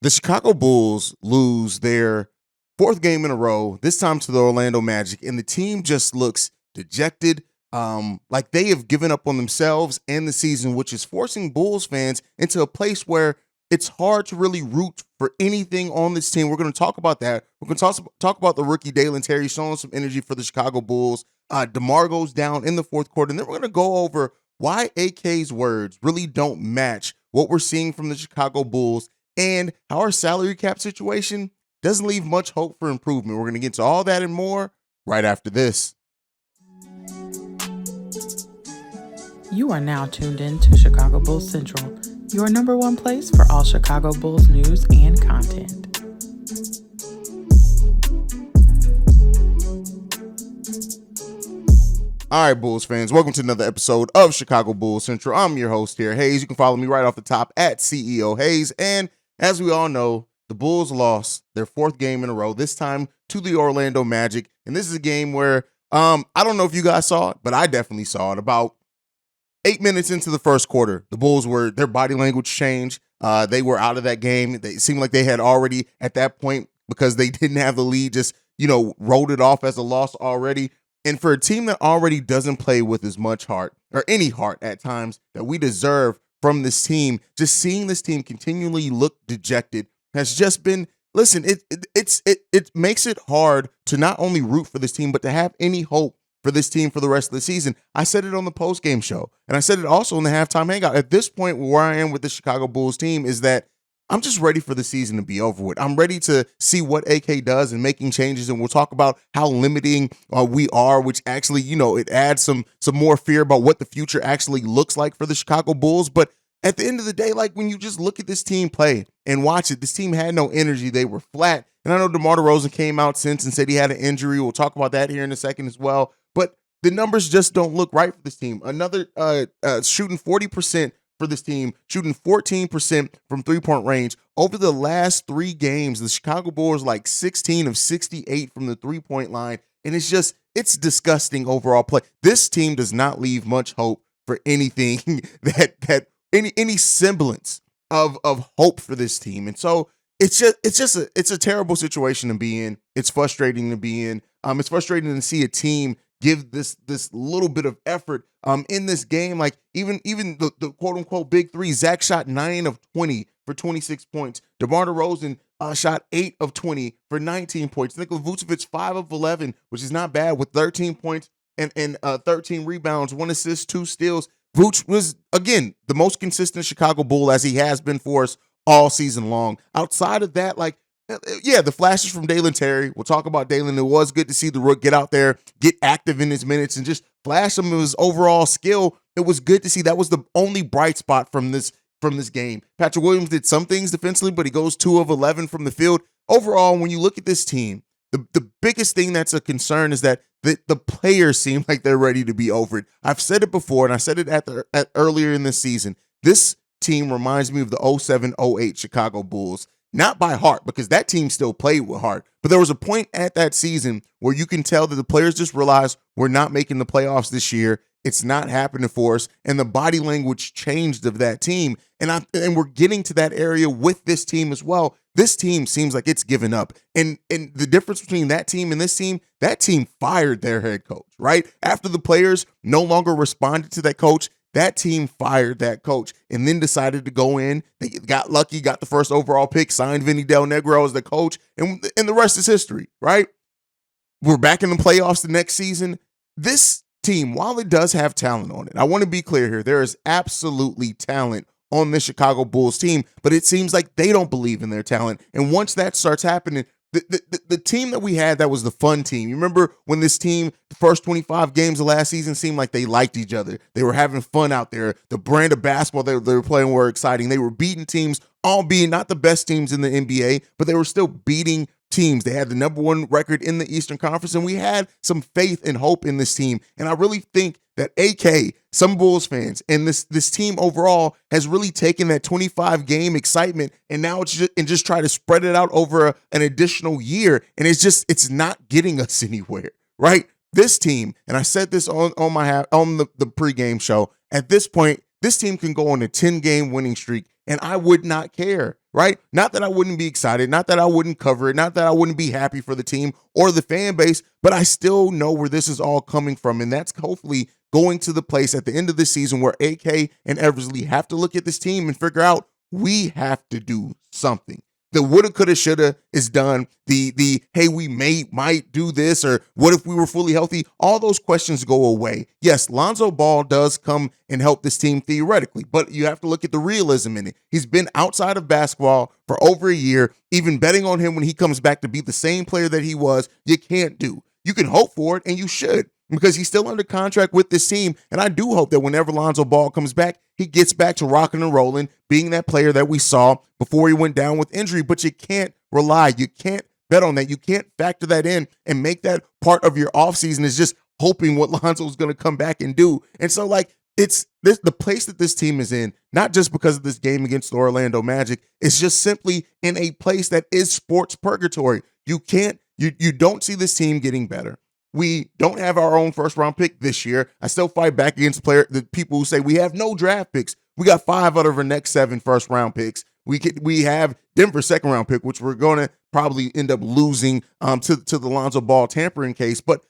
The Chicago Bulls lose their fourth game in a row, this time to the Orlando Magic, and the team just looks dejected, like they have given up on themselves and the season, which is forcing Bulls fans into a place where it's hard to really root for anything on this team. We're going to talk about that. We're going to talk about the rookie Dalen Terry showing some energy for the Chicago Bulls. DeMar goes down in the fourth quarter, and then we're going to go over why AK's words really don't match what we're seeing from the Chicago Bulls and how our salary cap situation doesn't leave much hope for improvement. We're going to get to all that and more right after this. You are now tuned in to Chicago Bulls Central, your number one place for all Chicago Bulls news and content. All right, Bulls fans, welcome to another episode of Chicago Bulls Central. I'm your host here, Haize. You can follow me right off the top at CEO Haize. And as we all know, the Bulls lost their fourth game in a row, this time to the Orlando Magic. And this is a game where I don't know if you guys saw it, but I definitely saw it. About 8 minutes into the first quarter, the Bulls their body language changed. They were out of that game. It seemed like they had already, at that point, because they didn't have the lead, just, wrote it off as a loss already. And for a team that already doesn't play with as much heart, or any heart at times, that we deserve from this team, just seeing this team continually look dejected has just been, listen, it makes it hard to not only root for this team, but to have any hope for this team for the rest of the season. I said it on the post-game show, and I said it also in the halftime hangout. At this point, where I am with the Chicago Bulls team is that I'm just ready for the season to be over with. I'm ready to see what AK does and making changes, and we'll talk about how limiting we are, which actually, it adds some more fear about what the future actually looks like for the Chicago Bulls. But at the end of the day, like when you just look at this team play and watch it, this team had no energy. They were flat. And I know DeMar DeRozan came out since and said he had an injury. We'll talk about that here in a second as well. But the numbers just don't look right for this team. Another shooting 40% for this team, shooting 14% from three-point range. Over the last 3 games, the Chicago Bulls like 16 of 68 from the three-point line. And it's disgusting overall play. This team does not leave much hope for anything that any semblance of hope for this team. And so it's a terrible situation to be in. It's frustrating to be in. It's frustrating to see a team give this little bit of effort in this game. Like even the quote unquote big three, Zach shot 9 of 20 for 26 points. DeMar DeRozan shot 8 of 20 for 19 points. Nikola Vucevic 5 of 11, which is not bad, with 13 points and 13 rebounds, 1 assist, 2 steals. Vooch was, again, the most consistent Chicago Bull as he has been for us all season long. Outside of that, the flashes from Dalen Terry. We'll talk about Dalen. It was good to see the Rook get out there, get active in his minutes, and just flash some of his overall skill. It was good to see. That was the only bright spot from this game. Patrick Williams did some things defensively, but he goes 2 of 11 from the field. Overall, when you look at this team, the biggest thing that's a concern is that the players seem like they're ready to be over it. I've said it before, and I said it at earlier in this season. This team reminds me of the 07-08 Chicago Bulls. Not by heart, because that team still played with heart. But there was a point at that season where you can tell that the players just realized we're not making the playoffs this year. It's not happening for us. And the body language changed of that team. And we're getting to that area with this team as well. This team seems like it's given up. And the difference between that team and this team, that team fired their head coach, right? After the players no longer responded to that coach, that team fired that coach and then decided to go in. They got lucky, got the first overall pick, signed Vinny Del Negro as the coach, and the rest is history, right? We're back in the playoffs the next season. This team, while it does have talent on it, I want to be clear here, there is absolutely talent on the Chicago Bulls team, but it seems like they don't believe in their talent. And once that starts happening, the team that we had that was the fun team. You remember when this team, the first 25 games of last season, seemed like they liked each other. They were having fun out there. The brand of basketball they were playing were exciting. They were beating teams, albeit not the best teams in the NBA, but they were still beating teams. They had the number 1 record in the Eastern Conference, and we had some faith and hope in this team. And I really think that AK, some Bulls fans, and this team overall has really taken that 25-game excitement and now just try to spread it out over an additional year. And it's not getting us anywhere, right? This team, and I said this on the pregame show, at this point, this team can go on a 10-game winning streak and I would not care, right? Not that I wouldn't be excited, not that I wouldn't cover it, not that I wouldn't be happy for the team or the fan base, but I still know where this is all coming from. And that's hopefully going to the place at the end of the season where AK and Eversley have to look at this team and figure out we have to do something. The woulda, coulda, shoulda is done. The hey, we might do this, or what if we were fully healthy? All those questions go away. Yes, Lonzo Ball does come and help this team theoretically, but you have to look at the realism in it. He's been outside of basketball for over a year. Even betting on him when he comes back to be the same player that he was, you can't do. You can hope for it, and you should, because he's still under contract with this team. And I do hope that whenever Lonzo Ball comes back, he gets back to rocking and rolling, being that player that we saw before he went down with injury. But you can't rely. You can't bet on that. You can't factor that in and make that part of your offseason is just hoping what Lonzo is going to come back and do. And so, it's this, the place that this team is in, not just because of this game against the Orlando Magic, it's just simply in a place that is sports purgatory. You don't see this team getting better. We don't have our own first-round pick this year. I still fight back against the people who say we have no draft picks. We got 5 out of our next 7 first-round picks. We have Denver's second-round pick, which we're going to probably end up losing to the Lonzo Ball tampering case. But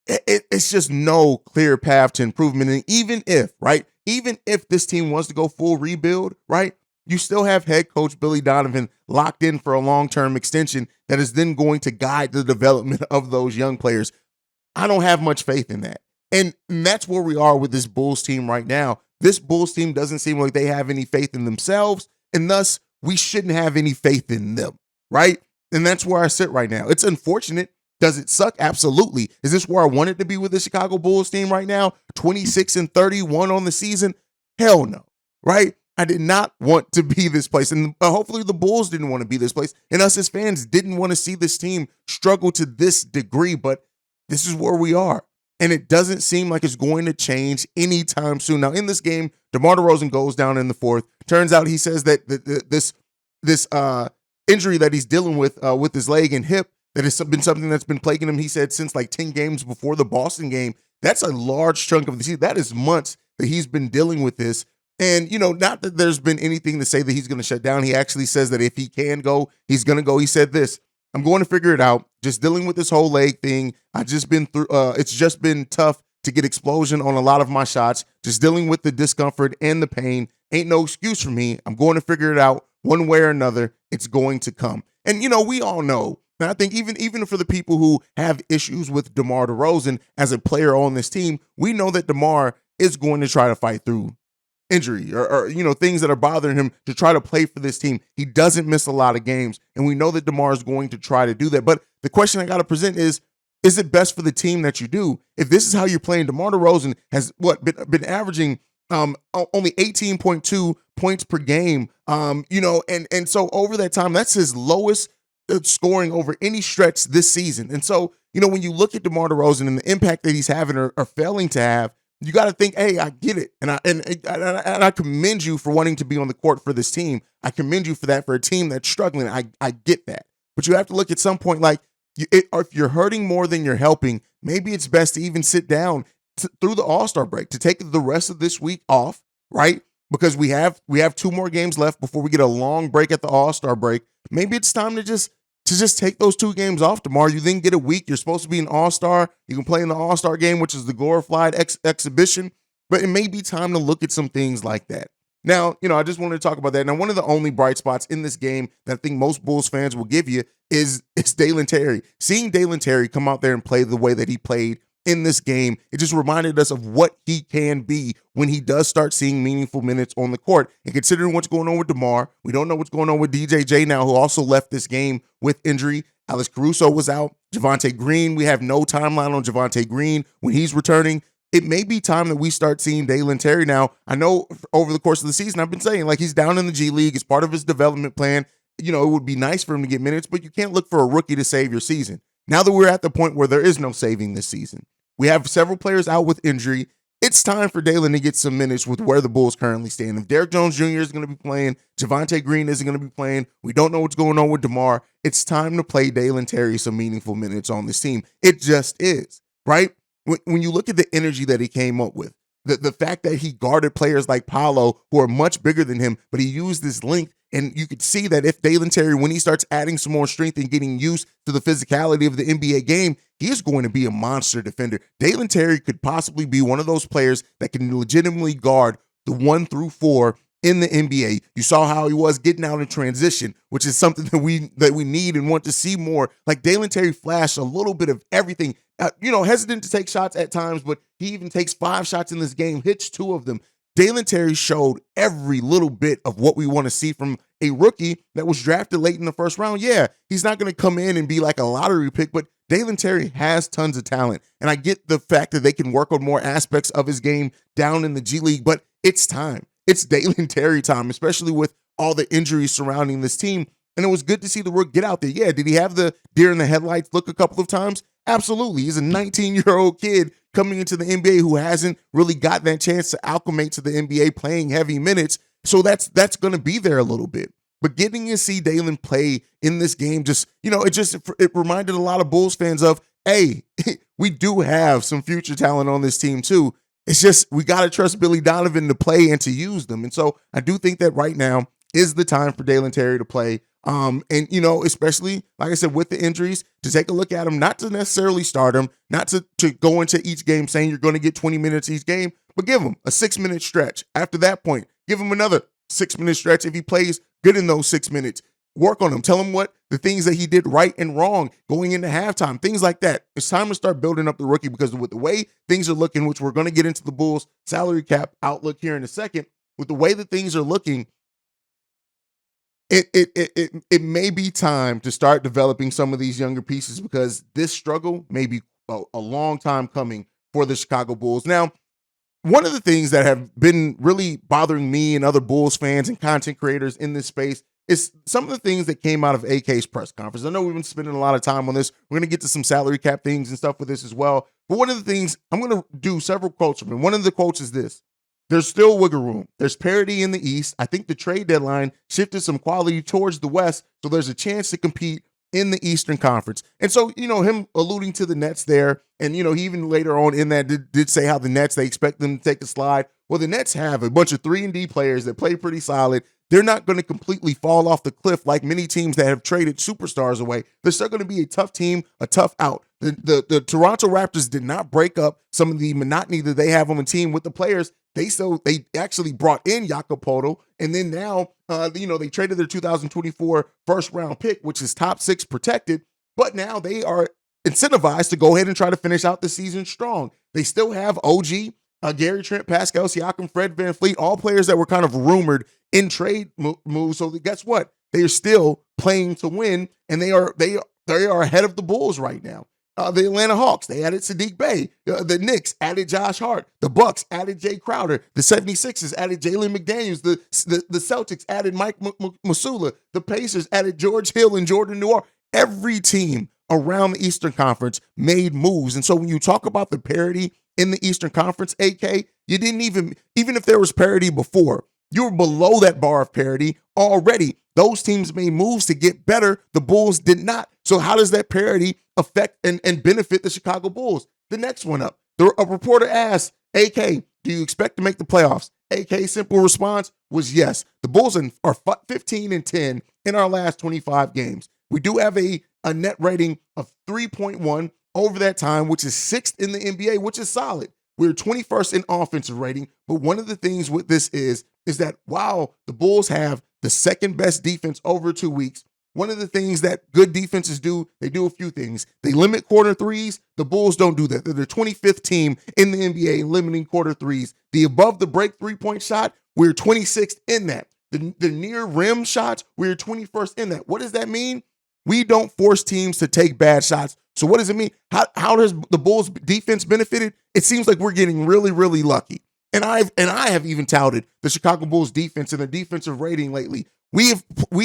it's just no clear path to improvement. And even if this team wants to go full rebuild, right, you still have head coach Billy Donovan locked in for a long-term extension that is then going to guide the development of those young players. I don't have much faith in that. And that's where we are with this Bulls team right now. This Bulls team doesn't seem like they have any faith in themselves, and thus we shouldn't have any faith in them, right? And that's where I sit right now. It's unfortunate. Does it suck? Absolutely. Is this where I wanted to be with the Chicago Bulls team right now? 26-31 on the season? Hell no, right? I did not want to be this place. And hopefully the Bulls didn't want to be this place. And us as fans didn't want to see this team struggle to this degree. But this is where we are. And it doesn't seem like it's going to change anytime soon. Now, in this game, DeMar DeRozan goes down in the fourth. Turns out he says that this injury that he's dealing with his leg and hip, that has been something that's been plaguing him, he said, since like 10 games before the Boston game. That's a large chunk of the season. That is months that he's been dealing with this. And, not that there's been anything to say that he's going to shut down. He actually says that if he can go, he's going to go. He said this: I'm going to figure it out. Just dealing with this whole leg thing. I've just been through, it's just been tough to get explosion on a lot of my shots. Just dealing with the discomfort and the pain ain't no excuse for me. I'm going to figure it out one way or another. It's going to come. And, we all know. And I think even for the people who have issues with DeMar DeRozan as a player on this team, we know that DeMar is going to try to fight through injury or things that are bothering him to try to play for this team. He doesn't miss a lot of games, and we know that DeMar is going to try to do that. But the question I got to present is it best for the team that you do? If this is how you're playing, DeMar DeRozan has been averaging only 18.2 points per game, and so over that time, that's his lowest scoring over any stretch this season. And so, when you look at DeMar DeRozan and the impact that he's having or failing to have, you got to think, hey, I get it. And I commend you for wanting to be on the court for this team. I commend you for that, for a team that's struggling. I get that. But you have to look at some point, if you're hurting more than you're helping, maybe it's best to even sit down through the All-Star break, to take the rest of this week off, right? Because we have 2 more games left before we get a long break at the All-Star break. Maybe it's time to just take those 2 games off tomorrow. You then get a week. You're supposed to be an all-star. You can play in the all-star game, which is the glorified exhibition. But it may be time to look at some things like that. Now, I just wanted to talk about that. Now, one of the only bright spots in this game that I think most Bulls fans will give you is Dalen Terry. Seeing Dalen Terry come out there and play the way that he played in this game, it just reminded us of what he can be when he does start seeing meaningful minutes on the court. And considering what's going on with DeMar, we don't know what's going on with DJJ now, who also left this game with injury. Alex Caruso was out. Javonte Green, we have no timeline on Javonte Green when he's returning. It may be time that we start seeing Dalen Terry now. I know over the course of the season, I've been saying, he's down in the G League. It's part of his development plan. It would be nice for him to get minutes, but you can't look for a rookie to save your season. Now that we're at the point where there is no saving this season, we have several players out with injury. It's time for Dalen to get some minutes with where the Bulls currently stand. If Derrick Jones Jr. is going to be playing, Javonte Green isn't going to be playing, we don't know what's going on with DeMar, it's time to play Dalen Terry some meaningful minutes on this team. It just is, right? When you look at the energy that he came up with, the fact that he guarded players like Paolo who are much bigger than him, but he used his length. And you could see that if Dalen Terry, when he starts adding some more strength and getting used to the physicality of the NBA game, he is going to be a monster defender. Dalen Terry could possibly be one of those players that can legitimately guard the 1 through 4 in the NBA. You saw how he was getting out in transition, which is something that we need and want to see more. Like Dalen Terry flashed a little bit of everything. Hesitant to take shots at times, but he even takes 5 shots in this game, hits 2 of them. Dalen Terry showed every little bit of what we want to see from a rookie that was drafted late in the first round. Yeah, he's not going to come in and be like a lottery pick, but Dalen Terry has tons of talent. And I get the fact that they can work on more aspects of his game down in the G League, but it's time. It's Dalen Terry time, especially with all the injuries surrounding this team. And it was good to see the Rook get out there. Yeah, did he have the deer in the headlights look a couple of times? Absolutely. He's a 19-year-old kid coming into the NBA who hasn't really got that chance to acclimate to the NBA playing heavy minutes. So that's going to be there a little bit. But getting to see Dalen play in this game it reminded a lot of Bulls fans of, hey, we do have some future talent on this team too. It's just we got to trust Billy Donovan to play and to use them. And so I do think that right now is the time for Dalen Terry to play. Especially, like I said, with the injuries, to take a look at him, not to necessarily start him, not to go into each game saying you're going to get 20 minutes each game, but give him a 6-minute stretch. After that point, give him another 6-minute stretch if he plays good in those 6 minutes. Work on him. Tell him what the things that he did right and wrong going into halftime, things like that. It's time to start building up the rookie because with the way things are looking, which we're going to get into the Bulls salary cap outlook here in a second, with the way that things are looking, it may be time to start developing some of these younger pieces because this struggle may be a long time coming for the Chicago Bulls. Now, one of the things that have been really bothering me and other Bulls fans and content creators in this space is some of the things that came out of AK's press conference. I know we've been spending a lot of time on this. We're going to get to some salary cap things and stuff with this as well. But one of the things, I'm going to do several quotes from him. One of the quotes is this: there's still wiggle room. There's parity in the East. I think the trade deadline shifted some quality towards the West, so there's a chance to compete in the Eastern Conference. And so, him alluding to the Nets there, and, he even later on in that did say how the Nets, they expect them to take a slide. Well, the Nets have a bunch of 3-and-D players that play pretty solid. They're not going to completely fall off the cliff like many teams that have traded superstars away. They're still going to be a tough team, a tough out. The Toronto Raptors did not break up some of the monotony that they have on the team with the players. They actually brought in Jakob Poeltl, and then now, they traded their 2024 first-round pick, which is top 6 protected, but now they are incentivized to go ahead and try to finish out the season strong. They still have OG, Gary Trent, Pascal Siakam, Fred VanVleet, all players that were kind of rumored in trade moves. So guess what? They are still playing to win, and they are ahead of the Bulls right now. The Atlanta Hawks, they added Sadiq Bey. The Knicks added Josh Hart. The Bucks added Jay Crowder. The 76ers added Jalen McDaniels. The Celtics added Mike Musula. The Pacers added George Hill and Jordan Noir. Every team around the Eastern Conference made moves. And so when you talk about the parity in the Eastern Conference, AK, you didn't even if there was parity before, you were below that bar of parity already. Those teams made moves to get better. The Bulls did not. So how does that parity affect and benefit the Chicago Bulls? The next one up. A reporter asked, AK, do you expect to make the playoffs? AK's simple response was yes. The Bulls are 15-10 in our last 25 games. We do have a net rating of 3.1 over that time, which is 6th in the NBA, which is solid. We're 21st in offensive rating, but one of the things with this is that while the Bulls have the second best defense over 2 weeks, one of the things that good defenses do, they do a few things. They limit quarter threes. The Bulls don't do that. They're the 25th team in the NBA in limiting quarter threes. The above the break 3-point shot, we're 26th in that. The near rim shots, we're 21st in that. What does that mean? We don't force teams to take bad shots. So what does it mean? How does the Bulls defense benefited? It seems like we're getting really, really lucky. And I have even touted the Chicago Bulls defense and their defensive rating lately. We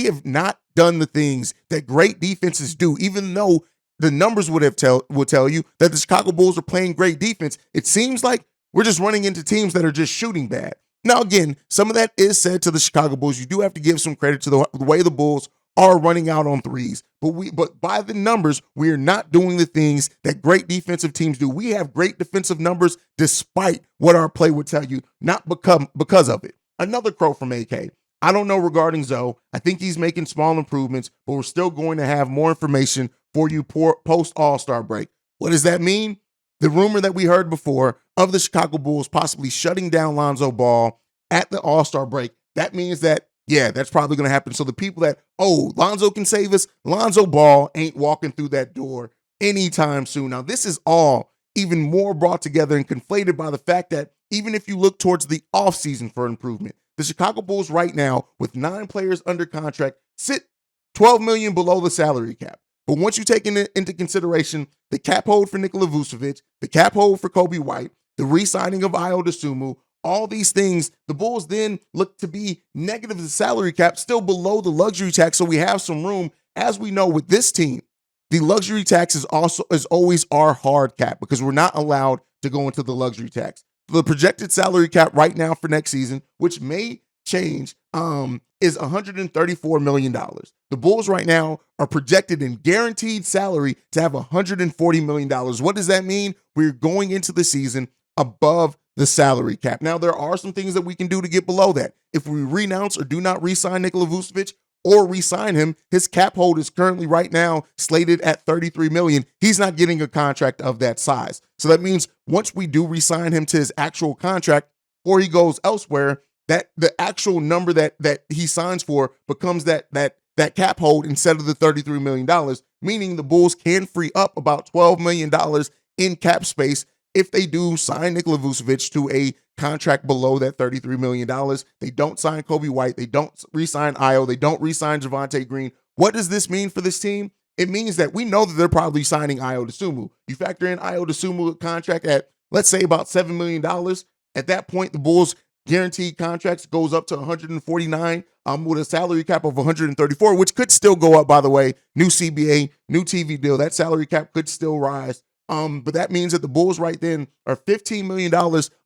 have not done the things that great defenses do, even though the numbers would tell you that the Chicago Bulls are playing great defense. It seems like we're just running into teams that are just shooting bad. Now, again, some of that is said to the Chicago Bulls. You do have to give some credit to the way the Bulls are running out on threes. But by the numbers, we are not doing the things that great defensive teams do. We have great defensive numbers despite what our play would tell you, not because of it. Another quote from AK. I don't know regarding Zoe. I think he's making small improvements, but we're still going to have more information for you post All-Star break. What does that mean? The rumor that we heard before of the Chicago Bulls possibly shutting down Lonzo Ball at the All-Star break, that means that, yeah, that's probably going to happen. So the people that, Lonzo can save us, Lonzo Ball ain't walking through that door anytime soon. Now, this is all even more brought together and conflated by the fact that even if you look towards the offseason for improvement, the Chicago Bulls right now, with 9 players under contract, sit $12 million below the salary cap. But once you take into consideration the cap hold for Nikola Vucevic, the cap hold for Kobe White, the re-signing of Ayo Dosunmu, all these things, the Bulls then look to be negative the salary cap, still below the luxury tax. So we have some room. As we know with this team, the luxury tax is always our hard cap because we're not allowed to go into the luxury tax. The projected salary cap right now for next season, which may change, is $134 million. The Bulls right now are projected in guaranteed salary to have $140 million. What does that mean? We're going into the season above the salary cap. Now, there are some things that we can do to get below that. If we renounce or do not re-sign Nikola Vucevic or re-sign him, his cap hold is currently right now slated at $33 million. He's not getting a contract of that size. So that means once we do re-sign him to his actual contract or he goes elsewhere, that the actual number that he signs for becomes that cap hold instead of the $33 million, meaning the Bulls can free up about $12 million in cap space if they do sign Nikola Vucevic to a contract below that $33 million. They don't sign Kobe White. They don't re-sign Ayo. They don't re-sign Javonte Green. What does this mean for this team? It means that we know that they're probably signing Ayo Dosunmu. You factor in Ayo Dosunmu contract at, let's say, about $7 million. At that point, the Bulls' guaranteed contracts goes up to 149 with a salary cap of 134, which could still go up, by the way. New CBA, new TV deal. That salary cap could still rise. But that means that the Bulls right then are $15 million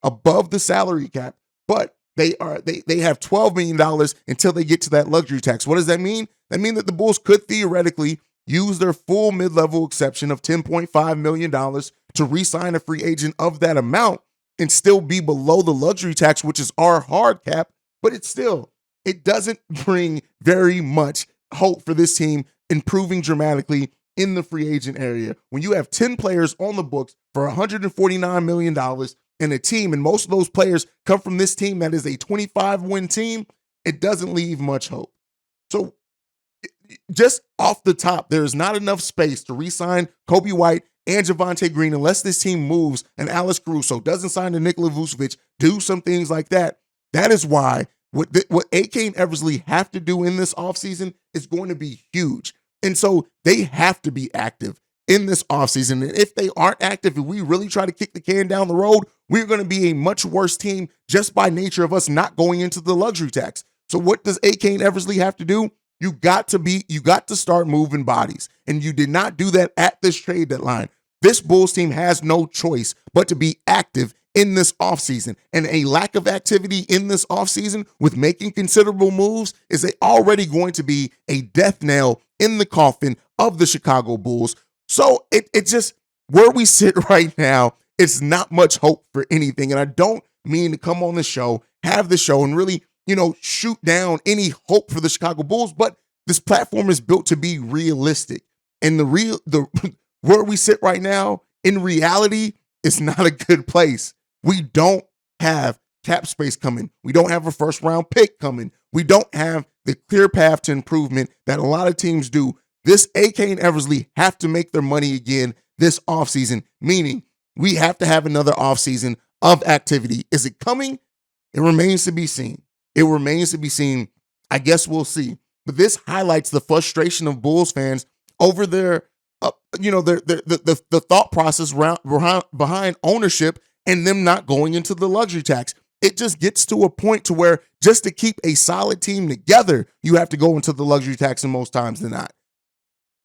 above the salary cap, but they have $12 million until they get to that luxury tax. What does that mean? That means that the Bulls could theoretically use their full mid-level exception of $10.5 million to re-sign a free agent of that amount and still be below the luxury tax, which is our hard cap, but it doesn't bring very much hope for this team improving dramatically in the free agent area. When you have 10 players on the books for $149 million and a team, and most of those players come from this team that is a 25-win team, it doesn't leave much hope. So just off the top, there is not enough space to re-sign Kobe White and Javonte Green unless this team moves and Alex Caruso doesn't sign to Nikola Vucevic, do some things like that. That is why what AK and Eversley have to do in this offseason is going to be huge. And so they have to be active in this offseason. And if they aren't active, if we really try to kick the can down the road, we're going to be a much worse team just by nature of us not going into the luxury tax. So what does AK and Eversley have to do? You got to start moving bodies. And you did not do that at this trade deadline. This Bulls team has no choice but to be active in this offseason. And a lack of activity in this offseason with making considerable moves is already going to be a death nail in the coffin of the Chicago Bulls. So it just, where we sit right now, it's not much hope for anything. And I don't mean to come on the show, have the show, and really, shoot down any hope for the Chicago Bulls, but this platform is built to be realistic. And where we sit right now, in reality, it's not a good place. We don't have cap space coming. We don't have a first round pick coming. We don't have the clear path to improvement that a lot of teams do. This AK and Eversley have to make their money again this offseason, meaning we have to have another offseason of activity. Is it coming? It remains to be seen. It remains to be seen. I guess we'll see. But this highlights the frustration of Bulls fans over their the thought process behind ownership and them not going into the luxury tax. It just gets to a point to where just to keep a solid team together, you have to go into the luxury tax, and most times than not.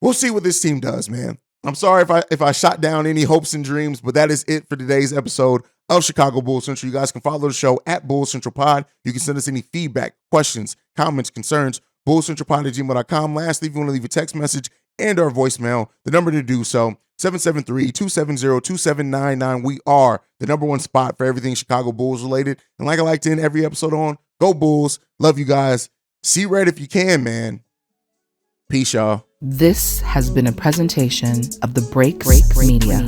We'll see what this team does, man. I'm sorry if I shot down any hopes and dreams, but that is it for today's episode of Chicago Bulls Central. You guys can follow the show at Bulls Central Pod. You can send us any feedback, questions, comments, concerns, bullcentralpod@gmail.com. Lastly, if you want to leave a text message and our voicemail, the number to do so, 773-270-2799. We are the number one spot for everything Chicago Bulls related. And like I like to end every episode on, go Bulls. Love you guys. See red if you can, man. Peace, y'all. This has been a presentation of the Break Media.